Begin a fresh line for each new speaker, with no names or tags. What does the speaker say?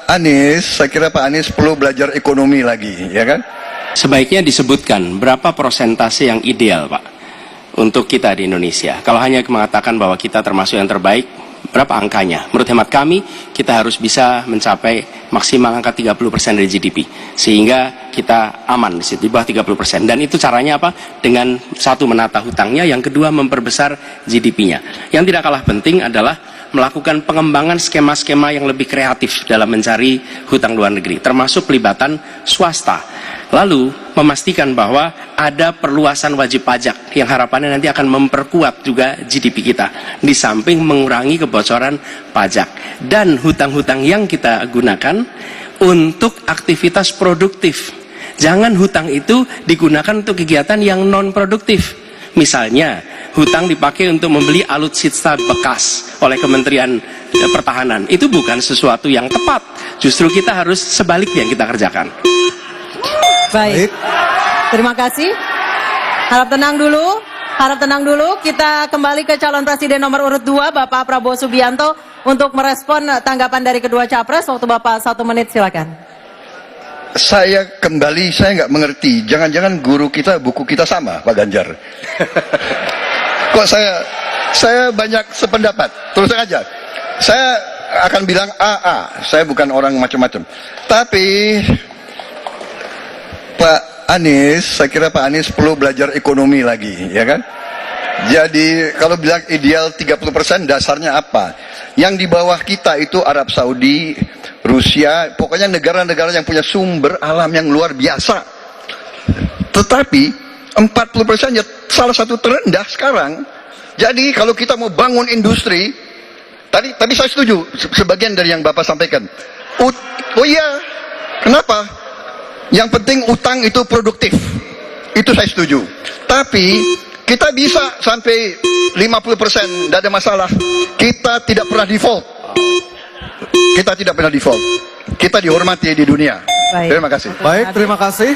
Anies, saya kira Pak Anies perlu belajar ekonomi lagi, ya kan?
Sebaiknya disebutkan berapa persentase yang ideal, Pak, untuk kita di Indonesia. Kalau hanya mengatakan bahwa kita termasuk yang terbaik, berapa angkanya? Menurut hemat kami, kita harus bisa mencapai maksimal angka 30% dari GDP. Sehingga kita aman di situ, di bawah 30%. Dan itu caranya apa? Dengan satu, menata hutangnya, yang kedua memperbesar GDP-nya. Yang tidak kalah penting adalah melakukan pengembangan skema-skema yang lebih kreatif dalam mencari hutang luar negeri, termasuk pelibatan swasta. Lalu memastikan bahwa ada perluasan wajib pajak yang harapannya nanti akan memperkuat juga GDP kita, di samping mengurangi kebocoran pajak. Dan hutang-hutang yang kita gunakan untuk aktivitas produktif. Jangan hutang itu digunakan untuk kegiatan yang non produktif. Misalnya, hutang dipakai untuk membeli alutsista bekas oleh Kementerian Pertahanan. Itu bukan sesuatu yang tepat. Justru kita harus sebaliknya yang kita kerjakan.
Baik. Terima kasih. Harap tenang dulu. Harap tenang dulu. Kita kembali ke calon presiden nomor urut 2, Bapak Prabowo Subianto, untuk merespon tanggapan dari kedua capres. Waktu Bapak 1 menit, silakan.
Saya nggak mengerti. Jangan-jangan guru kita, buku kita sama, Pak Ganjar. Kok saya banyak sependapat. Terus aja. Saya akan bilang AA. Saya bukan orang macam-macam. Tapi Pak Anies, saya kira Pak Anies perlu belajar ekonomi lagi, ya kan? Jadi kalau bilang ideal 30%, dasarnya apa? Yang di bawah kita itu Arab Saudi, Rusia, pokoknya negara-negara yang punya sumber alam yang luar biasa. Tetapi 40% ya salah satu terendah sekarang. Jadi kalau kita mau bangun industri, tadi saya setuju sebagian dari yang Bapak sampaikan. Oh iya, kenapa? Yang penting utang itu produktif. Itu saya setuju. Tapi kita bisa sampai 50%, tidak ada masalah. Kita tidak pernah default. Kita tidak pernah default. Kita dihormati di dunia.
Baik.
Terima kasih.
Baik, terima kasih.